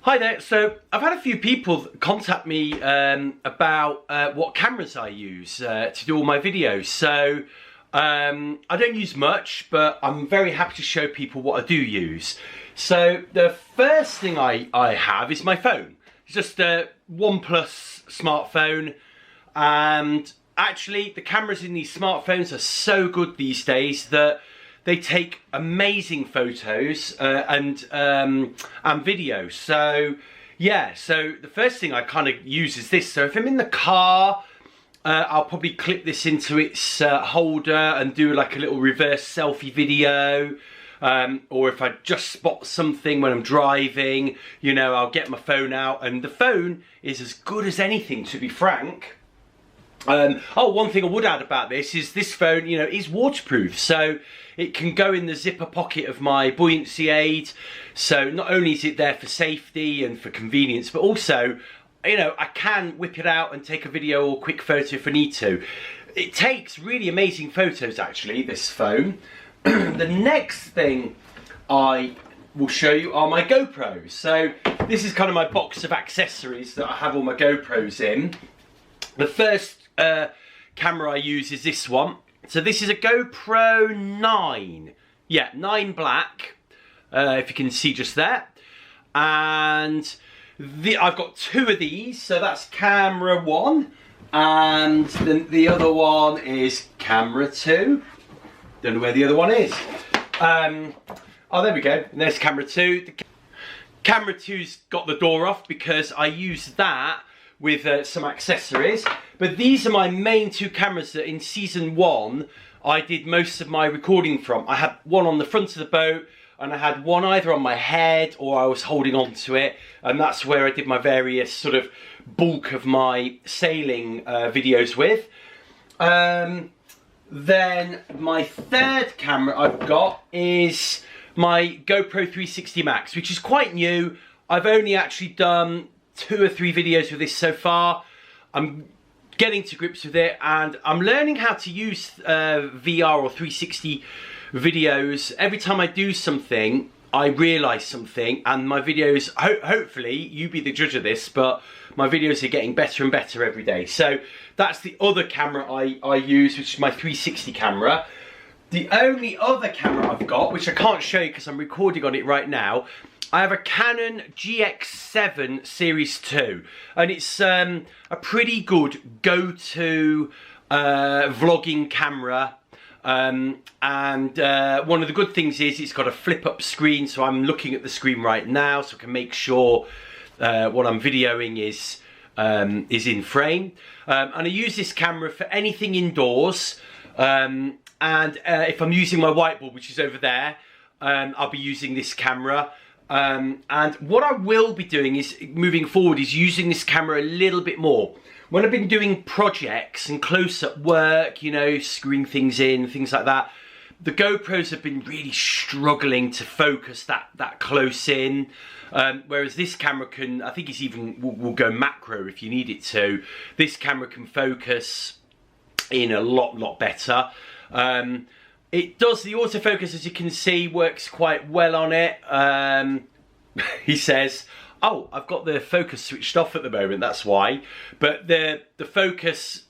Hi there. So I've had a few people contact me about what cameras I use to do all my videos. So I don't use much, but I'm very happy to show people what I do use. So the first thing I have is my phone. It's just a OnePlus smartphone, and actually the cameras in these smartphones are so good these days that they take amazing photos and video. So yeah, so the first thing I kind of use is this. So if I'm in the car, I'll probably clip this into its holder and do like a little reverse selfie video. Or if I just spot something when I'm driving, you know, I'll get my phone out, and the phone is as good as anything, to be frank. One thing I would add about this is this phone, you know, is waterproof, so it can go in the zipper pocket of my buoyancy aid. So not only is it there for safety and for convenience, but also, you know, I can whip it out and take a video or quick photo if I need to. It takes really amazing photos, actually, this phone. The next thing I will show you are my GoPros. So this is kind of my box of accessories that I have all my GoPros in. The first camera I use is this one. So this is a GoPro 9. Yeah, 9 black, if you can see just there. And I've got two of these, so that's camera 1. And then the other one is camera 2. Don't know where the other one is. Oh, there we go. And there's camera 2. Camera 2's got the door off because I use that with some accessories. But these are my main two cameras that in season 1 I did most of my recording from. I had one on the front of the boat, and I had one either on my head or I was holding on to it, and that's where I did my various sort of bulk of my sailing videos with. Then my third camera I've got is my GoPro 360 Max, which is quite new. I've only actually done 2 or 3 videos with this so far. I'm getting to grips with it, and I'm learning how to use VR or 360 videos. Every time I do something, I realise something, and my videos, hopefully, you be the judge of this, but my videos are getting better and better every day. So that's the other camera I use, which is my 360 camera. The only other camera I've got, which I can't show you because I'm recording on it right now, I have a Canon GX7 Series 2, and it's a pretty good go-to vlogging camera. One of the good things is it's got a flip-up screen, so I'm looking at the screen right now, so I can make sure what I'm videoing is in frame. And I use this camera for anything indoors. If I'm using my whiteboard, which is over there, I'll be using this camera. And what I will be doing is, moving forward, is using this camera a little bit more. When I've been doing projects and close-up work, you know, screwing things in, things like that, the GoPros have been really struggling to focus that close in. Whereas this camera can, I think it's even, will go macro if you need it to. This camera can focus in a lot better. It does, the autofocus, as you can see, works quite well on it. He says, oh, I've got the focus switched off at the moment, that's why. But the focus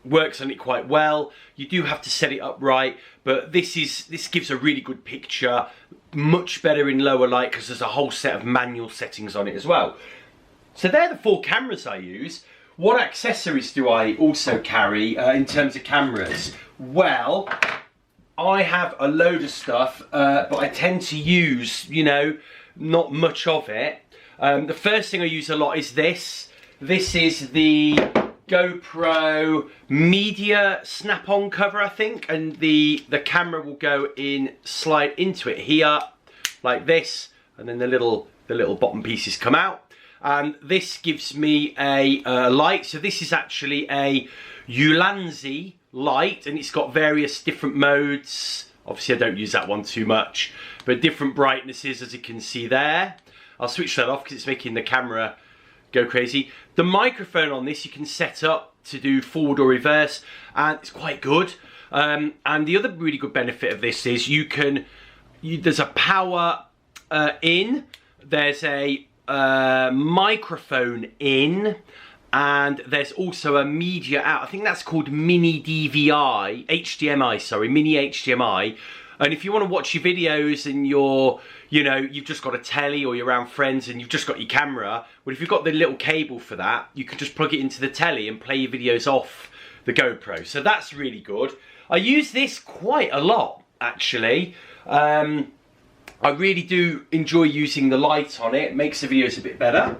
works on it quite well. You do have to set it up right, but this gives a really good picture, much better in lower light because there's a whole set of manual settings on it as well. So they're the 4 cameras I use. What accessories do I also carry in terms of cameras? Well, I have a load of stuff, but I tend to use, you know, not much of it. The first thing I use a lot is this. This is the GoPro Media snap-on cover, I think, and the camera will go in, slide into it here, like this, and then the little bottom pieces come out. And this gives me a light. So this is actually a Ulanze light, and it's got various different modes. Obviously I don't use that one too much, but different brightnesses, as you can see there. I'll switch that off because it's making the camera go crazy. The microphone on this you can set up to do forward or reverse, and it's quite good. And the other really good benefit of this is there's a power in, there's a microphone in, and there's also a media out. I think that's called mini DVI, HDMI, sorry, mini HDMI. And if you want to watch your videos and you've just got a telly or you're around friends and you've just got your camera, well, if you've got the little cable for that, you can just plug it into the telly and play your videos off the GoPro. So that's really good. I use this quite a lot, actually. I really do enjoy using the light on it. It makes the videos a bit better.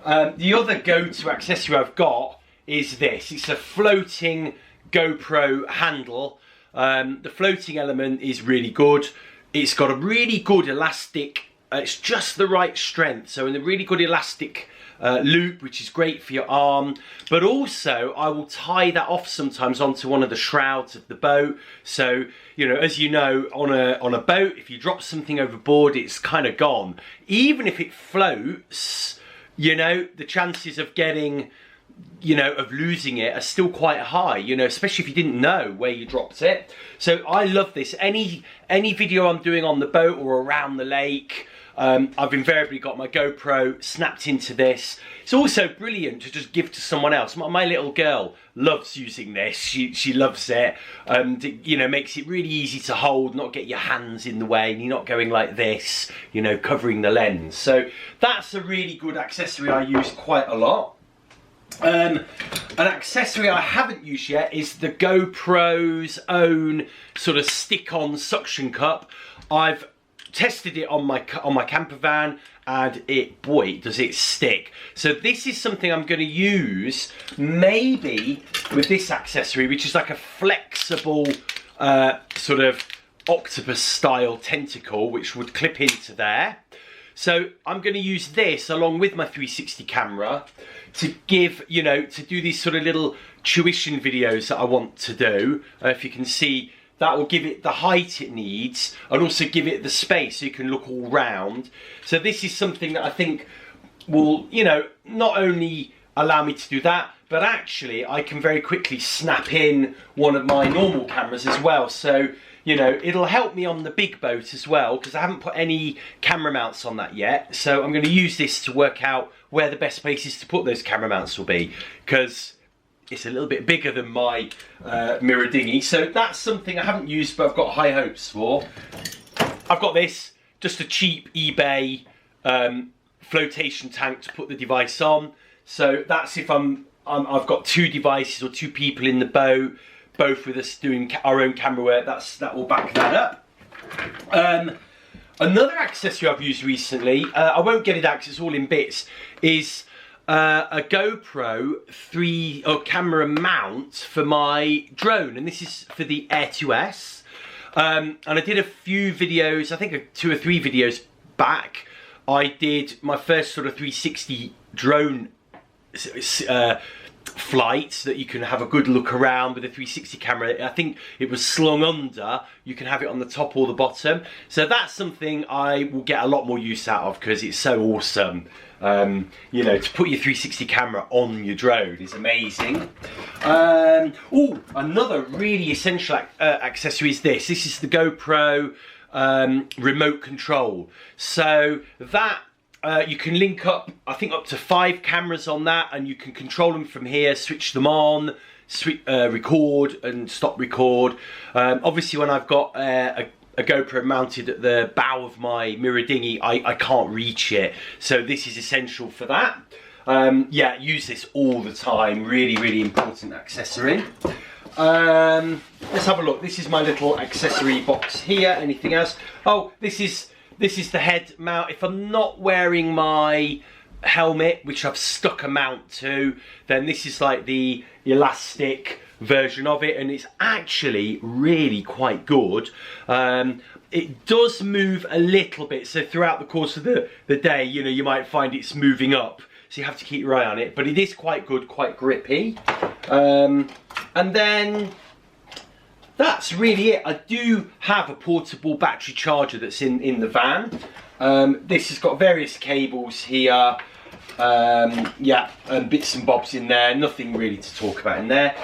The other go-to accessory I've got is this. It's a floating GoPro handle. The floating element is really good. It's got a really good elastic, it's just the right strength, so in a really good elastic loop, which is great for your arm. But also I will tie that off sometimes onto one of the shrouds of the boat. So, you know, as you know, on a boat, if you drop something overboard, it's kind of gone. Even if it floats, you know, the chances of getting, you know, of losing it are still quite high, you know, especially if you didn't know where you dropped it. So I love this. Any video I'm doing on the boat or around the lake, I've invariably got my GoPro snapped into this. It's also brilliant to just give to someone else. My little girl loves using this. She loves it. You know, makes it really easy to hold, not get your hands in the way, and you're not going like this, you know, covering the lens. So that's a really good accessory I use quite a lot. An accessory I haven't used yet is the GoPro's own sort of stick-on suction cup. I've tested it on my camper van, and boy, does it stick. So this is something I'm going to use maybe with this accessory, which is like a flexible sort of octopus style tentacle, which would clip into there. So I'm going to use this along with my 360 camera to give, you know, to do these sort of little tuition videos that I want to do. If you can see, that will give it the height it needs and also give it the space so you can look all round. So this is something that I think will, you know, not only allow me to do that, but actually I can very quickly snap in one of my normal cameras as well. So, you know, it'll help me on the big boat as well, because I haven't put any camera mounts on that yet. So I'm going to use this to work out where the best places to put those camera mounts will be, because it's a little bit bigger than my mirror dinghy. So that's something I haven't used, but I've got high hopes for. I've got this, just a cheap eBay flotation tank to put the device on. So that's if I've got two devices or two people in the boat, both with us doing our own camera work. That will back that up. Another accessory I've used recently, I won't get it out because it's all in bits, is a GoPro camera mount for my drone, and this is for the Air 2S. And I did a few videos, I think 2 or 3 videos back. I did my first sort of 360 drone flights that you can have a good look around with a 360 camera. I think it was slung under. You can have it on the top or the bottom. So that's something I will get a lot more use out of because it's so awesome. You know, to put your 360 camera on your drone is amazing. Oh, another really essential accessory is this. This is the GoPro remote control. So that you can link up, I think, up to 5 cameras on that, and you can control them from here, switch them on, record and stop record. Obviously, when I've got a GoPro mounted at the bow of my mirror dinghy, I can't reach it. So this is essential for that. Yeah, use this all the time. Really, really important accessory. Let's have a look. This is my little accessory box here. Anything else? Oh, this is the head mount. If I'm not wearing my helmet, which I've stuck a mount to, then this is like the elastic version of it, and it's actually really quite good. It does move a little bit, so throughout the course of the day, you know, you might find it's moving up, so you have to keep your eye on it, but it is quite good, quite grippy. And then that's really it. I do have a portable battery charger that's in the van. This has got various cables here, yeah, and bits and bobs in there. Nothing really to talk about in there.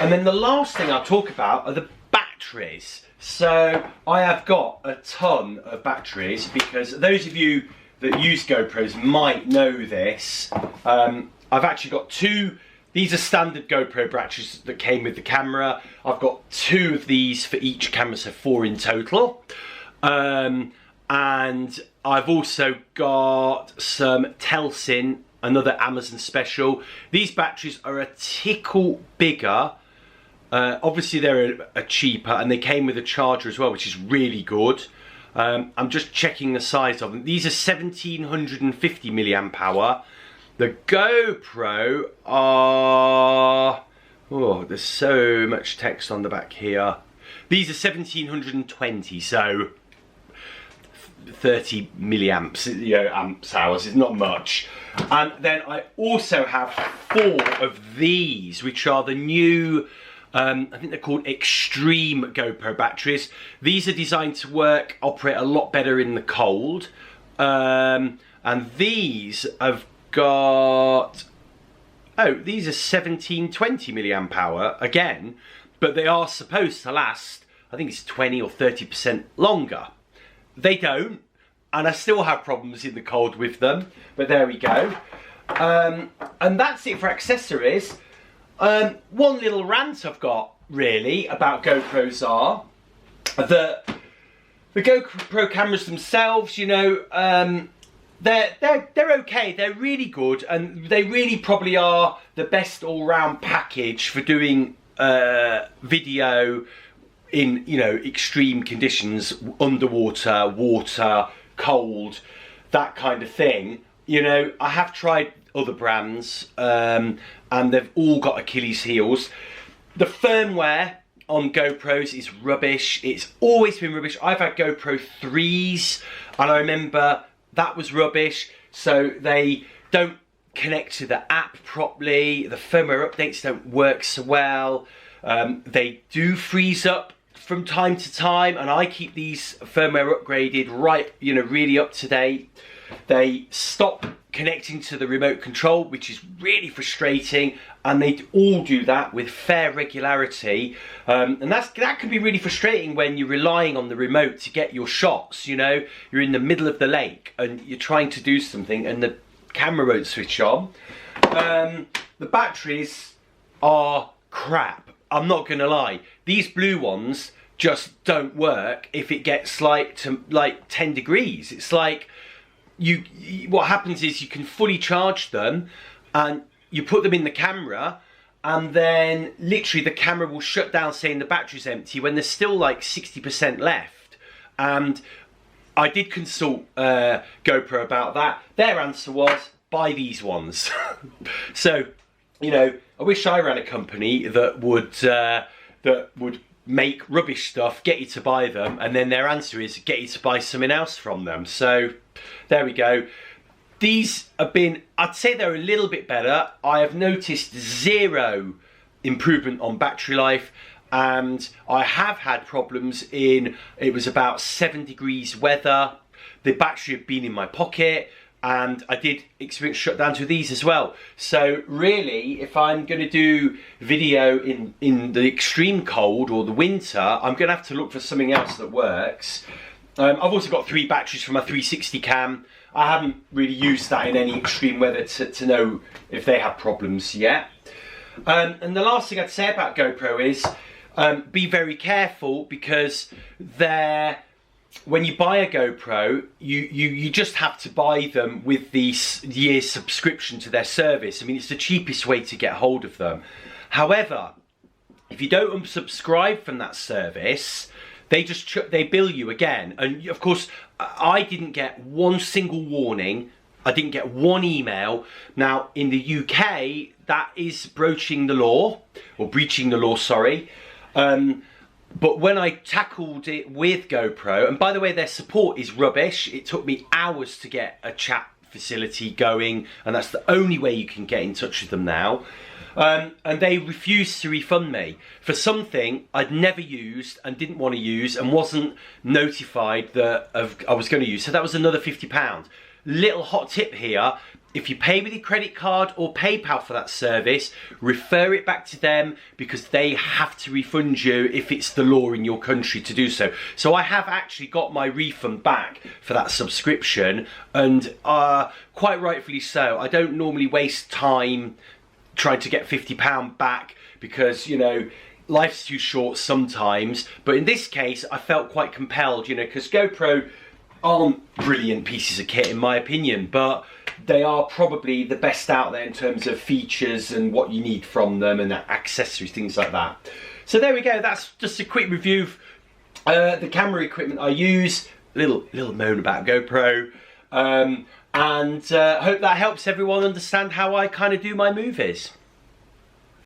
And then the last thing I'll talk about are the batteries. So I have got a ton of batteries because those of you that use GoPros might know this. I've actually got two. These are standard GoPro batteries that came with the camera. I've got 2 of these for each camera, so 4 in total. And I've also got some Telsin, another Amazon special. These batteries are a tickle bigger. Obviously they're a cheaper, and they came with a charger as well, which is really good. I'm just checking the size of them. These are 1750 milliamp hour. The GoPro are, oh, there's so much text on the back here. These are 1720, so 30 milliamps, you know, amps hours is not much. And then I also have 4 of these, which are the new, I think they're called Extreme GoPro batteries. These are designed to operate a lot better in the cold. And these have got, oh, these are 1720 milliamp hour again, but they are supposed to last, I think it's 20 or 30% longer. They don't, and I still have problems in the cold with them, but there we go. And that's it for accessories. One little rant I've got really about GoPros are that the GoPro cameras themselves, you know, they're okay, they're really good, and they really probably are the best all-round package for doing video in, you know, extreme conditions, underwater, water, cold, that kind of thing. You know, I have tried other brands, and they've all got Achilles heels. The firmware on GoPros is rubbish. It's always been rubbish. I've had GoPro 3s, and I remember that was rubbish. So they don't connect to the app properly. The firmware updates don't work so well. They do freeze up from time to time, and I keep these firmware upgraded right, you know, really up to date. They stop connecting to the remote control, which is really frustrating, and they all do that with fair regularity. And that can be really frustrating when you're relying on the remote to get your shots. You know, you're in the middle of the lake and you're trying to do something and the camera won't switch on. The batteries are crap, I'm not gonna lie. These blue ones just don't work if it gets like to like 10 degrees. It's like what happens is you can fully charge them and you put them in the camera, and then literally the camera will shut down saying the battery's empty when there's still like 60% left. And I did consult GoPro about that. Their answer was, buy these ones. So, you know, I wish I ran a company that would make rubbish stuff, get you to buy them, and then their answer is get you to buy something else from them. So there we go. These have been, I'd say they're a little bit better. I have noticed 0 improvement on battery life, and I have had problems in, it was about 7 degrees weather. The battery had been in my pocket, and I did experience shutdowns with these as well. So really, if I'm going to do video in the extreme cold or the winter, I'm going to have to look for something else that works. I've also got 3 batteries for my 360 cam. I haven't really used that in any extreme weather to know if they have problems yet. And the last thing I'd say about GoPro is be very careful, because when you buy a GoPro, you just have to buy them with the year's subscription to their service. I mean, it's the cheapest way to get hold of them. However, if you don't unsubscribe from that service, they bill you again. And of course, I didn't get one single warning. I didn't get one email. Now, in the UK, that is breaching the law, sorry. But when I tackled it with GoPro, and by the way, their support is rubbish. It took me hours to get a chat facility going, and that's the only way you can get in touch with them now. And they refused to refund me for something I'd never used and didn't want to use and wasn't notified that I was going to use. So that was another £50. Little hot tip here, if you pay with your credit card or PayPal for that service, refer it back to them, because they have to refund you if it's the law in your country to do so. So I have actually got my refund back for that subscription, and quite rightfully so. I don't normally waste time trying to get £50 back, because, you know, life's too short sometimes. But in this case, I felt quite compelled, you know, because GoPro aren't brilliant pieces of kit in my opinion, but they are probably the best out there in terms of features and what you need from them and accessories, things like that. So there we go, that's just a quick review of the camera equipment I use. Little moan about GoPro, and hope that helps everyone understand how I kind of do my movies.